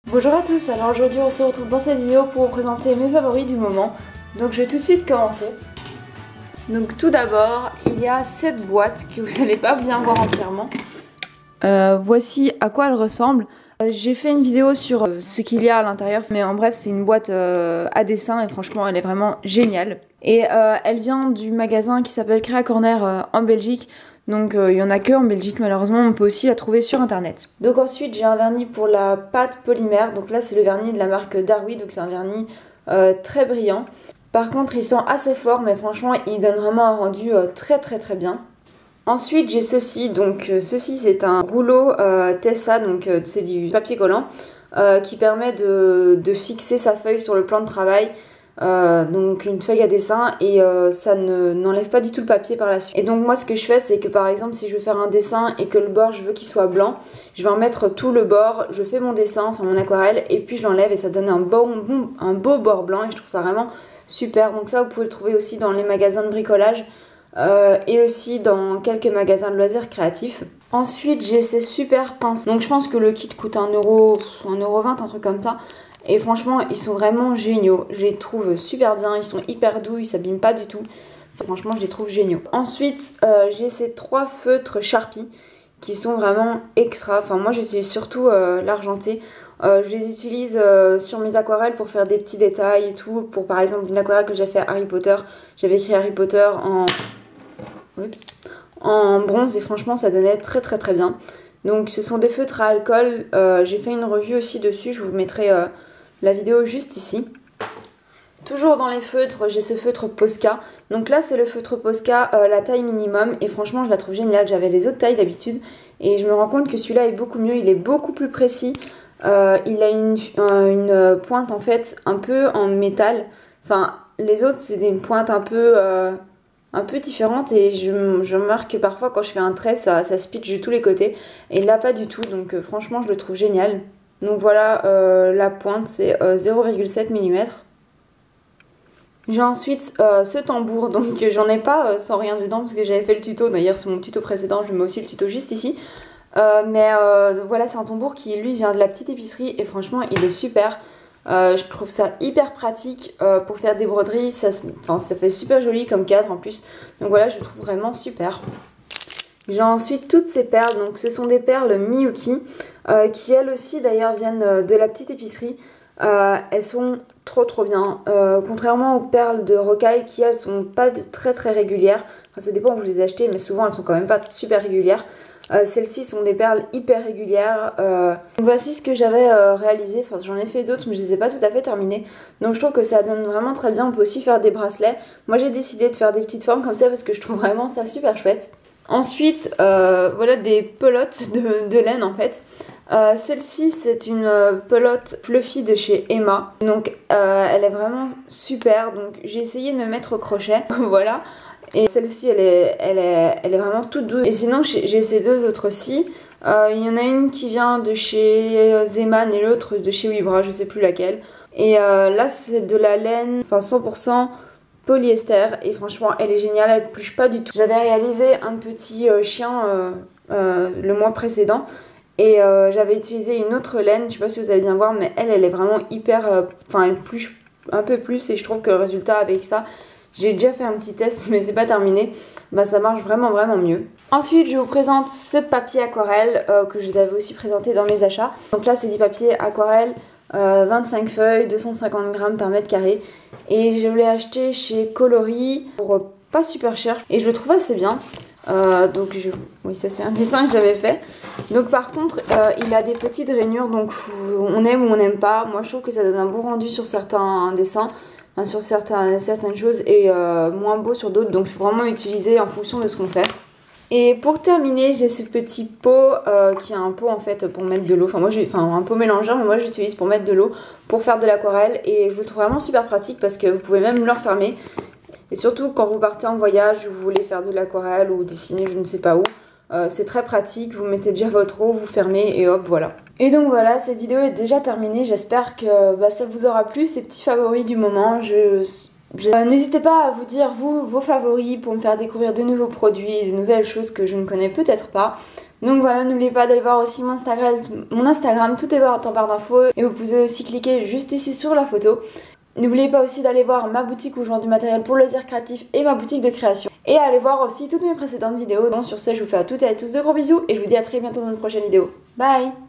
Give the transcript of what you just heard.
Bonjour à tous, alors aujourd'hui on se retrouve dans cette vidéo pour vous présenter mes favoris du moment. Donc je vais tout de suite commencer. Donc tout d'abord, il y a cette boîte que vous n'allez pas bien voir entièrement. Voici à quoi elle ressemble. J'ai fait une vidéo sur ce qu'il y a à l'intérieur, mais en bref c'est une boîte à dessin et franchement elle est vraiment géniale. Et elle vient du magasin qui s'appelle Créa Corner en Belgique. Donc il n'y en a que en Belgique malheureusement, on peut aussi la trouver sur internet. Donc ensuite j'ai un vernis pour la pâte polymère, donc là c'est le vernis de la marque Darwy, donc c'est un vernis très brillant. Par contre il sent assez fort mais franchement il donne vraiment un rendu très bien. Ensuite j'ai ceci, donc ceci c'est un rouleau Tessa, donc c'est du papier collant qui permet de fixer sa feuille sur le plan de travail. Donc une feuille à dessin et ça n'enlève pas du tout le papier par la suite. Et donc moi ce que je fais c'est que par exemple si je veux faire un dessin et que le bord je veux qu'il soit blanc, je vais en mettre tout le bord, je fais mon dessin, enfin mon aquarelle et puis je l'enlève et ça donne un beau bord blanc et je trouve ça vraiment super. Donc ça vous pouvez le trouver aussi dans les magasins de bricolage et aussi dans quelques magasins de loisirs créatifs. Ensuite j'ai ces super pinces, donc je pense que le kit coûte 1,20€, un truc comme ça. Et franchement, ils sont vraiment géniaux. Je les trouve super bien. Ils sont hyper doux. Ils s'abîment pas du tout. Franchement, je les trouve géniaux. Ensuite, j'ai ces 3 feutres Sharpie qui sont vraiment extra. Enfin, moi, j'utilise surtout l'argenté. Je les utilise sur mes aquarelles pour faire des petits détails et tout. Pour par exemple une aquarelle que j'ai fait Harry Potter. J'avais écrit Harry Potter en bronze et franchement, ça donnait très bien. Donc, ce sont des feutres à alcool. J'ai fait une review aussi dessus. Je vous mettrai la vidéo juste ici. Toujours dans les feutres, j'ai ce feutre Posca. Donc là c'est le feutre Posca, la taille minimum. Et franchement je la trouve géniale. J'avais les autres tailles d'habitude. Et je me rends compte que celui-là est beaucoup mieux. Il est beaucoup plus précis. Il a une pointe en fait un peu en métal. Enfin les autres c'est des pointes un peu différentes. Et je remarque que parfois quand je fais un trait ça se pitche de tous les côtés. Et là pas du tout. Donc franchement je le trouve génial. Donc voilà, la pointe c'est 0,7 mm. J'ai ensuite ce tambour, donc j'en ai pas sans rien dedans parce que j'avais fait le tuto, d'ailleurs c'est mon tuto précédent, je mets aussi le tuto juste ici. Mais voilà, c'est un tambour qui lui vient de la petite épicerie et franchement il est super. Je trouve ça hyper pratique pour faire des broderies, ça fait super joli comme cadre en plus. Donc voilà, je le trouve vraiment super. J'ai ensuite toutes ces perles, donc ce sont des perles Miyuki qui elles aussi d'ailleurs viennent de la petite épicerie. Elles sont trop bien, contrairement aux perles de rocaille qui elles sont pas très régulières. Enfin ça dépend où vous les achetez mais souvent elles sont quand même pas super régulières. Celles-ci sont des perles hyper régulières. Donc voici ce que j'avais réalisé, enfin j'en ai fait d'autres mais je les ai pas tout à fait terminées. Donc je trouve que ça donne vraiment très bien, on peut aussi faire des bracelets. Moi j'ai décidé de faire des petites formes comme ça parce que je trouve vraiment ça super chouette. Ensuite, voilà des pelotes de laine en fait. Celle-ci c'est une pelote fluffy de chez Emma. Donc elle est vraiment super. Donc j'ai essayé de me mettre au crochet. Voilà. Et celle-ci elle est vraiment toute douce. Et sinon j'ai ces deux autres aussi. Il y en a une qui vient de chez Zeman et l'autre de chez Vibra, je sais plus laquelle. Et là c'est de la laine, enfin 100% polyester et franchement elle est géniale, elle pluche pas du tout. J'avais réalisé un petit chien le mois précédent et j'avais utilisé une autre laine, je sais pas si vous allez bien voir mais elle est vraiment hyper, elle pluche un peu plus et je trouve que le résultat avec ça, j'ai déjà fait un petit test mais c'est pas terminé, bah ça marche vraiment mieux. Ensuite je vous présente ce papier aquarelle que je vous avais aussi présenté dans mes achats. Donc là c'est du papier aquarelle 25 feuilles, 250 grammes par mètre carré et je l'ai acheté chez Coloris pour pas super cher et je le trouve assez bien. Oui ça c'est un dessin que j'avais fait. Donc par contre il a des petites rainures donc on aime ou on n'aime pas. Moi je trouve que ça donne un bon rendu sur certains dessins, enfin, sur certaines choses et moins beau sur d'autres, donc il faut vraiment utiliser en fonction de ce qu'on fait. Et pour terminer, j'ai ce petit pot qui est un pot en fait pour mettre de l'eau. Un pot mélangeur, mais moi j'utilise pour mettre de l'eau pour faire de l'aquarelle. Et je le trouve vraiment super pratique parce que vous pouvez même le refermer. Et surtout quand vous partez en voyage, vous voulez faire de l'aquarelle ou dessiner je ne sais pas où. C'est très pratique, vous mettez déjà votre eau, vous fermez et hop voilà. Et donc voilà, cette vidéo est déjà terminée. J'espère que ça vous aura plu, ces petits favoris du moment. N'hésitez pas à vous dire vos favoris pour me faire découvrir de nouveaux produits et de nouvelles choses que je ne connais peut-être pas. Donc voilà, n'oubliez pas d'aller voir aussi mon Instagram, tout est en barre d'infos et vous pouvez aussi cliquer juste ici sur la photo. N'oubliez pas aussi d'aller voir ma boutique où je vends du matériel pour loisirs créatifs et ma boutique de création. Et allez voir aussi toutes mes précédentes vidéos. Donc sur ce, je vous fais à toutes et à tous de gros bisous et je vous dis à très bientôt dans une prochaine vidéo. Bye!